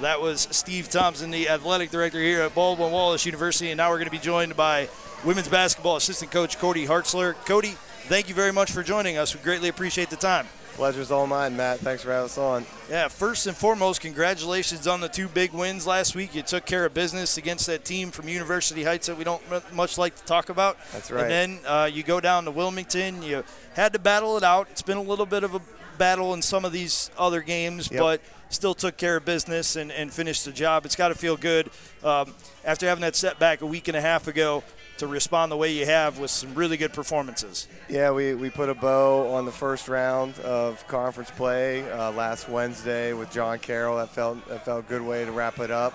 That was Steve Thompson, the athletic director here at Baldwin-Wallace University, and now we're going to be joined by women's basketball assistant coach Cody Hartzler. Cody, thank you very much for joining us. We greatly appreciate the time. Pleasure's all mine, Matt. Thanks for having us on. Yeah, first and foremost, congratulations on the 2 big wins last week. You took care of business against that team from University Heights that we don't much like to talk about. That's right. And then you go down to Wilmington. You had to battle it out. It's been a little bit of a battle in some of these other games, but still took care of business and finished the job. It's got to feel good after having that setback a week and a half ago to respond the way you have with some really good performances. Yeah, we put a bow on the first round of conference play last Wednesday with John Carroll. That felt a good way to wrap it up.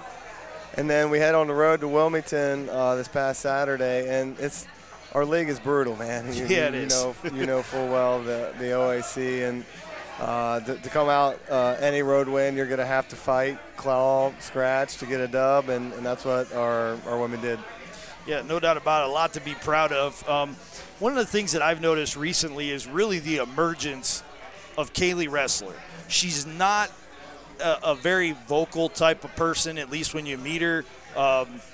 And then we head on the road to Wilmington this past Saturday, and our league is brutal, man. It is. You know full well the OAC, and to come out any road win, you're going to have to fight, claw, scratch to get a dub, and that's what our women did. Yeah, no doubt about it. A lot to be proud of. One of the things that I've noticed recently is really the emergence of Kaylee Ressler. She's not a very vocal type of person, at least when you meet her.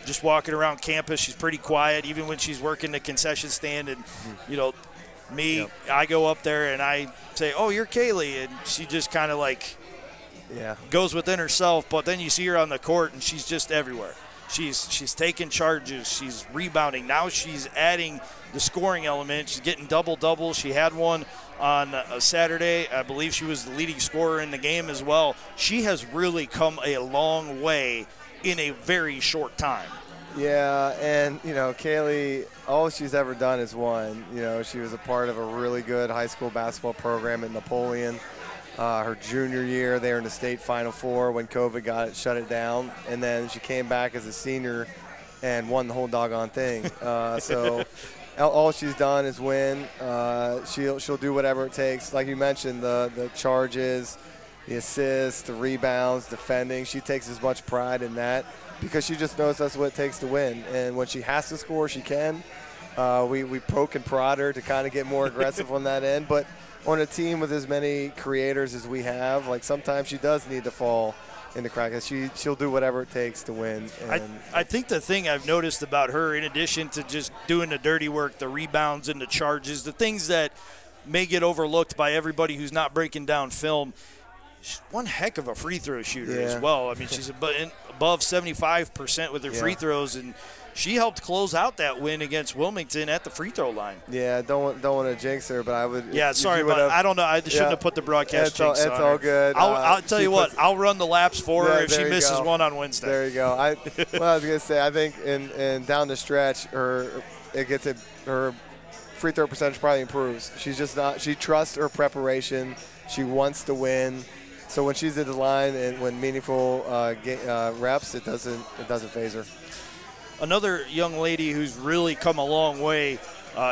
Just walking around campus, she's pretty quiet, even when she's working the concession stand. And, I go up there and I say, "Oh, you're Kaylee," and she just kind of goes within herself. But then you see her on the court, and she's just everywhere. She's taking charges. She's rebounding. Now she's adding the scoring element. She's getting double-doubles. She had one on a Saturday. I believe she was the leading scorer in the game as well. She has really come a long way in a very short time. Yeah, and, Kaylee, all she's ever done is won. She was a part of a really good high school basketball program at Napoleon. Her junior year, they were in the state Final Four when COVID shut it down. And then she came back as a senior and won the whole doggone thing. So all she's done is win. She'll do whatever it takes. Like you mentioned, the charges, the assists, the rebounds, defending. She takes as much pride in that because she just knows that's what it takes to win. And when she has to score, she can. We poke and prod her to kind of get more aggressive on that end. But on a team with as many creators as we have, sometimes she does need to fall in the crack. She'll do whatever it takes to win. I think the thing I've noticed about her, in addition to just doing the dirty work, the rebounds and the charges, the things that may get overlooked by everybody who's not breaking down film, she's one heck of a free throw shooter as well. I mean, she's above 75% with her free throws, and she helped close out that win against Wilmington at the free throw line. Yeah, don't want to jinx her, but I would. Yeah, sorry, but I don't know. I shouldn't have put the broadcast jinx on her. It's all good. I'll tell you what. I'll run the laps for her if she misses one on Wednesday. There you go. I was gonna say, I think in down the stretch, her free throw percentage probably improves. She's just not. She trusts her preparation. She wants to win. So when she's at the line and when meaningful reps, it doesn't phase her. Another young lady who's really come a long way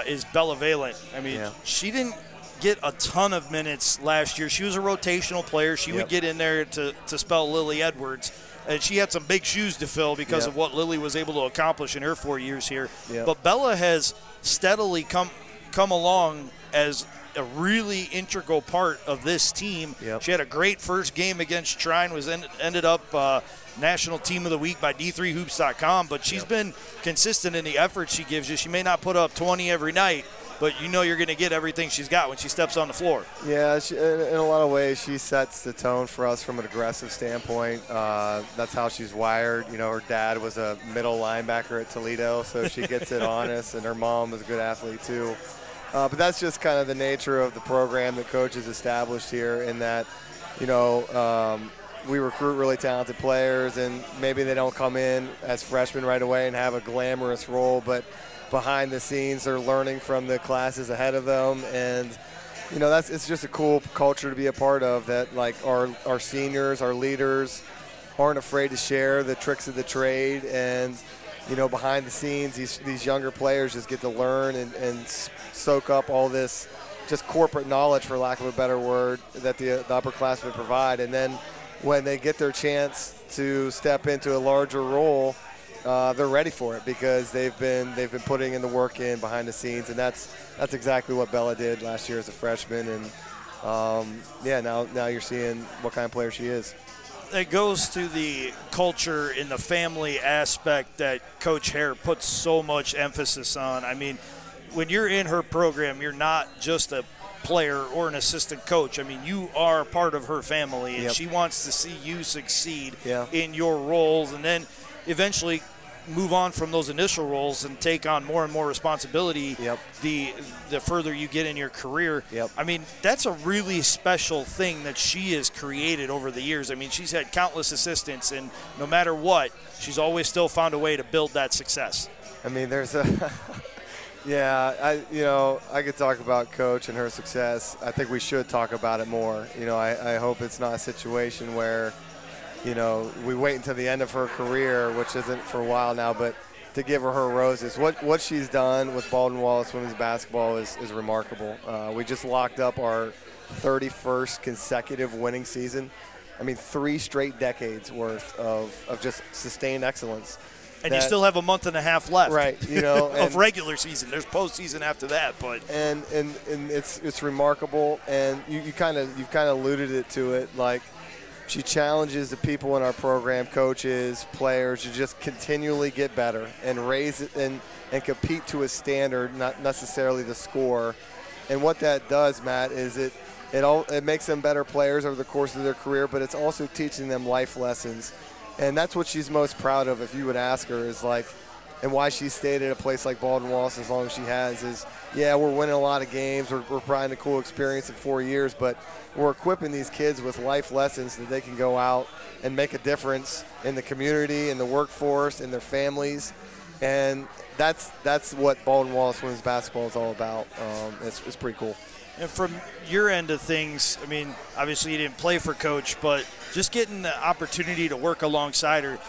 is Bella Valent. I mean, she didn't get a ton of minutes last year. She was a rotational player. She would get in there to spell Lily Edwards. And she had some big shoes to fill because of what Lily was able to accomplish in her 4 years here. But Bella has steadily come along as a really integral part of this team. She had a great first game against Shrine, ended up National Team of the Week by D3Hoops.com, but she's been consistent in the effort she gives you. She may not put up 20 every night, but you're going to get everything she's got when she steps on the floor. Yeah, in a lot of ways, she sets the tone for us from an aggressive standpoint. That's how she's wired. Her dad was a middle linebacker at Toledo, so she gets it on us, and her mom was a good athlete too. But that's just kind of the nature of the program that Coach has established here in that, we recruit really talented players, and maybe they don't come in as freshmen right away and have a glamorous role, but behind the scenes they're learning from the classes ahead of them. And, it's just a cool culture to be a part of, that our seniors, our leaders aren't afraid to share the tricks of the trade. And, behind the scenes, these younger players just get to learn and soak up all this just corporate knowledge, for lack of a better word, that the upperclassmen provide. And then when they get their chance to step into a larger role, they're ready for it because they've been putting in the work in behind the scenes, and that's exactly what Bella did last year as a freshman. And now you're seeing what kind of player she is. that goes to the culture in the family aspect that Coach Hare puts so much emphasis on. I mean, when you're in her program, you're not just a player or an assistant coach. I mean, you are part of her family, and she wants to see you succeed in your roles, and then eventually move on from those initial roles and take on more and more responsibility the further you get in your career. I mean, that's a really special thing that she has created over the years. I mean, she's had countless assistants, and no matter what, she's always still found a way to build that success. I mean, there's a I could talk about Coach and her success. I think we should talk about it more. I hope it's not a situation where we wait until the end of her career, which isn't for a while now, but to give her roses. What she's done with Baldwin-Wallace women's basketball is remarkable. We just locked up our 31st consecutive winning season. I mean, 3 straight decades worth of just sustained excellence. And you still have a month and a half left, right? Of regular season. There's postseason after that, but and it's remarkable. And you've kind of alluded to it, like. She challenges the people in our program, coaches, players, to just continually get better and raise it and compete to a standard, not necessarily the score. And what that does, Matt, is it makes them better players over the course of their career, but it's also teaching them life lessons. And that's what she's most proud of, if you would ask her, is like, and why she stayed at a place like Baldwin-Wallace as long as she has is, we're winning a lot of games. We're providing a cool experience in 4 years, but we're equipping these kids with life lessons that they can go out and make a difference in the community, in the workforce, in their families. And that's what Baldwin-Wallace women's basketball is all about. It's pretty cool. And from your end of things, I mean, obviously you didn't play for Coach, but just getting the opportunity to work alongside her,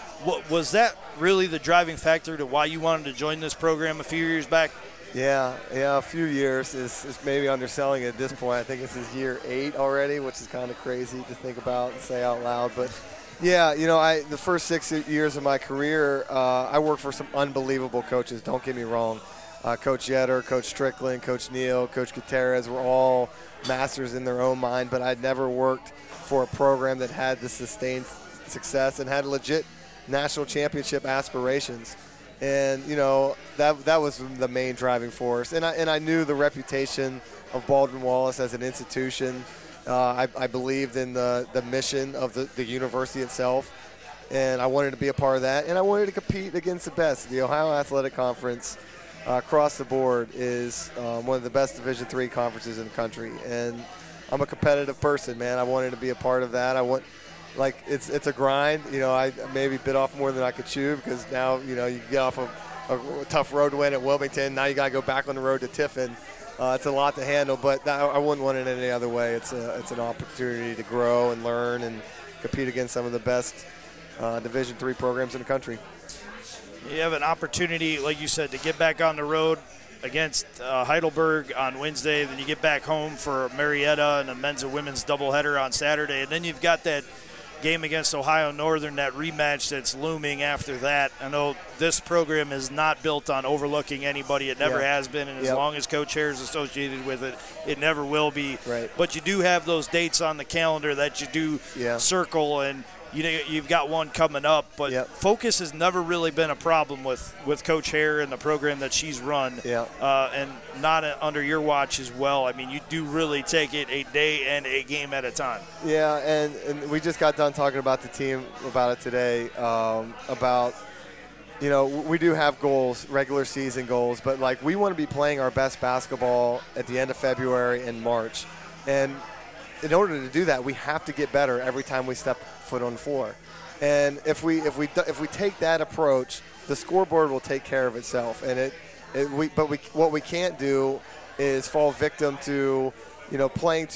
was that really the driving factor to why you wanted to join this program a few years back? Yeah, a few years is maybe underselling it at this point. I think this is year 8 already, which is kind of crazy to think about and say out loud. But, the first 6 years of my career, I worked for some unbelievable coaches, don't get me wrong. Coach Yetter, Coach Strickland, Coach Neal, Coach Gutierrez were all masters in their own mind, but I'd never worked for a program that had the sustained success and had legit national championship aspirations. And, that was the main driving force. And I knew the reputation of Baldwin-Wallace as an institution. I believed in the mission of the university itself, and I wanted to be a part of that. And I wanted to compete against the best. The Ohio Athletic Conference across the board is one of the best Division III conferences in the country. And I'm a competitive person, man. I wanted to be a part of that. It's a grind. I maybe bit off more than I could chew, because now, you get off a tough road win at Wilmington. Now you got to go back on the road to Tiffin. It's a lot to handle, but I wouldn't want it any other way. It's an opportunity to grow and learn and compete against some of the best Division III programs in the country. You have an opportunity, like you said, to get back on the road against Heidelberg on Wednesday. Then you get back home for Marietta and a men's and women's doubleheader on Saturday. And then you've got that game against Ohio Northern, that rematch that's looming after that. I know this program is not built on overlooking anybody. It never has been, and as long as Coach Hare is associated with it, it never will be. Right. But you do have those dates on the calendar that you do circle, and you've got one coming up, but focus has never really been a problem with Coach Hare and the program that she's run, and not under your watch as well. I mean, you do really take it a day and a game at a time. Yeah, and we just got done talking about the team about it today, we do have goals, regular season goals, but, we want to be playing our best basketball at the end of February and March. And in order to do that, we have to get better every time we step foot on the floor. And if we take that approach, the scoreboard will take care of itself. And what we can't do is fall victim to playing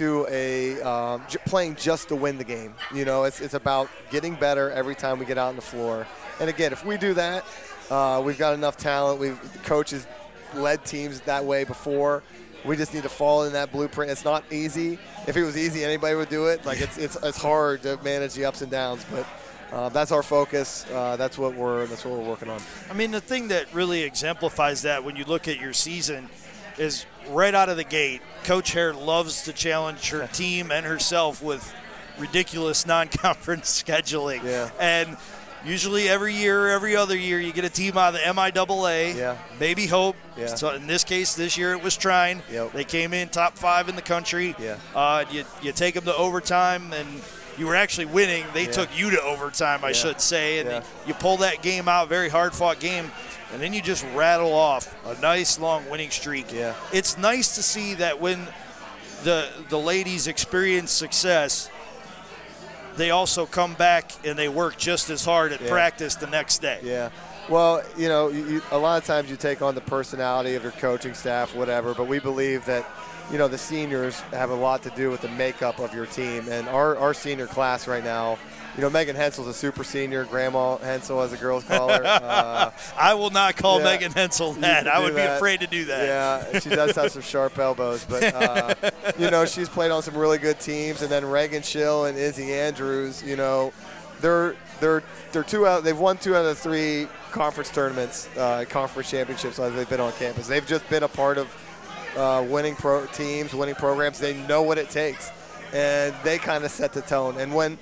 just to win the game. It's about getting better every time we get out on the floor. And again, if we do that, we've got enough talent. Coaches led teams that way before. We just need to fall in that blueprint. It's not easy. If it was easy, anybody would do it. It's hard to manage the ups and downs, but that's our focus. That's what we're working on. I mean, the thing that really exemplifies that when you look at your season is right out of the gate, Coach Hare loves to challenge her team and herself with ridiculous non-conference scheduling. Yeah. And usually every year or every other year you get a team out of the MIAA, Yeah. maybe Hope. Yeah. So in this case, this year it was Trine. Yep. They came in top 5 in the country. Yeah. You take them to overtime, and you were actually winning. They took you to overtime, I should say. And you pull that game out, very hard-fought game, and then you just rattle off a nice long winning streak. Yeah. It's nice to see that when the ladies experience success, they also come back and they work just as hard at practice the next day. Yeah. Well, a lot of times you take on the personality of your coaching staff, whatever, but we believe that, the seniors have a lot to do with the makeup of your team. And our senior class right now, Megan Hensel's a super senior, Grandma Hensel, as the girls call her. I will not call Megan Hensel that. I would be afraid to do that. Yeah, she does have some sharp elbows. But, she's played on some really good teams. And then Reagan Schill and Izzy Andrews, they're they've won 2 out of 3 conference tournaments, conference championships as they've been on campus. They've just been a part of winning teams, winning programs. They know what it takes, and they kind of set the tone. And when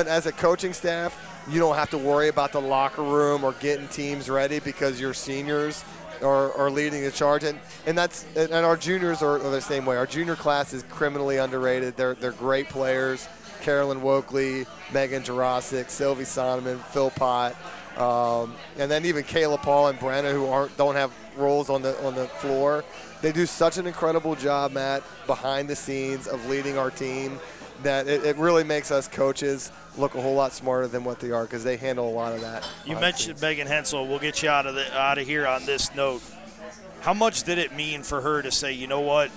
as a coaching staff, you don't have to worry about the locker room or getting teams ready because your seniors are leading the charge. And our juniors are the same way. Our junior class is criminally underrated. They're great players. Carolyn Wokley, Megan Jurasic, Sylvie Sonneman, Phil Pott, and then even Kayla Paul and Brenna, who don't have roles on the floor. They do such an incredible job, Matt, behind the scenes of leading our team, that it really makes us coaches look a whole lot smarter than what they are, because they handle a lot of that. You mentioned Megan Hensel. We'll get you out of here on this note. How much did it mean for her to say, you know what,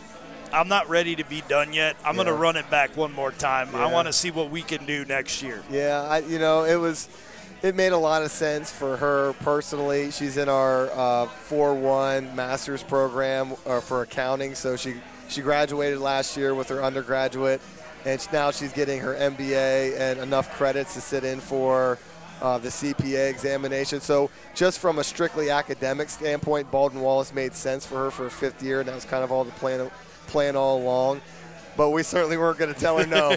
I'm not ready to be done yet. I'm going to run it back one more time. I want to see what we can do next year. Yeah, it made a lot of sense for her personally. She's in our 4-1 master's program for accounting. So she graduated last year with her undergraduate, and now she's getting her MBA and enough credits to sit in for the CPA examination. So just from a strictly academic standpoint, Baldwin Wallace made sense for her for a 5th year, and that was kind of all the plan all along. But we certainly weren't going to tell her no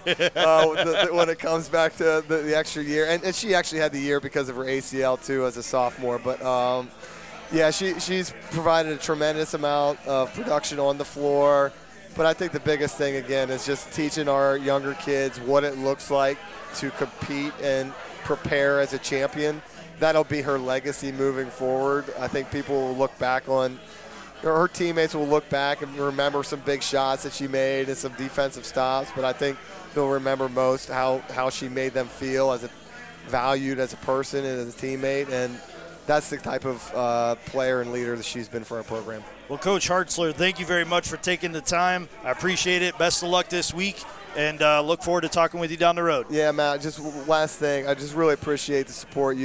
when it comes back to the extra year. And she actually had the year because of her ACL, too, as a sophomore. But, she's provided a tremendous amount of production on the floor. But I think the biggest thing, again, is just teaching our younger kids what it looks like to compete and prepare as a champion. That'll be her legacy moving forward. I think people will look back on – her teammates will look back and remember some big shots that she made and some defensive stops, but I think they'll remember most how she made them feel valued as a person and as a teammate, and that's the type of player and leader that she's been for our program. Well, Coach Hartzler, thank you very much for taking the time. I appreciate it. Best of luck this week, and look forward to talking with you down the road. Yeah, Matt, just last thing, I just really appreciate the support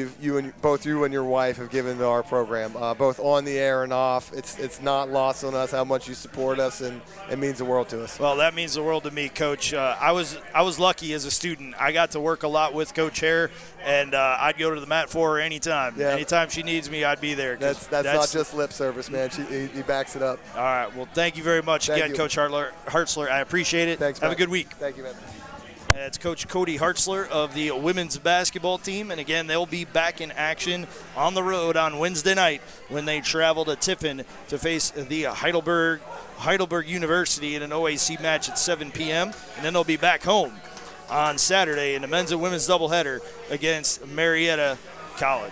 both you and your wife have given to our program, both on the air and off. It's not lost on us how much you support us, and it means the world to us. Well, that means the world to me, Coach. I was lucky as a student. I got to work a lot with Coach Hare, and I'd go to the mat for her anytime. Yeah. Anytime she needs me, I'd be there. That's not just lip service, man. He backs it up. All right. Well, thank you very much again, Coach Hartzler. I appreciate it. Thanks, Have Matt. a good week. Thank you, man. It's Coach Cody Hartzler of the women's basketball team. And, again, they'll be back in action on the road on Wednesday night when they travel to Tiffin to face the Heidelberg University in an OAC match at 7 p.m. And then they'll be back home on Saturday in a men's and women's doubleheader against Marietta College.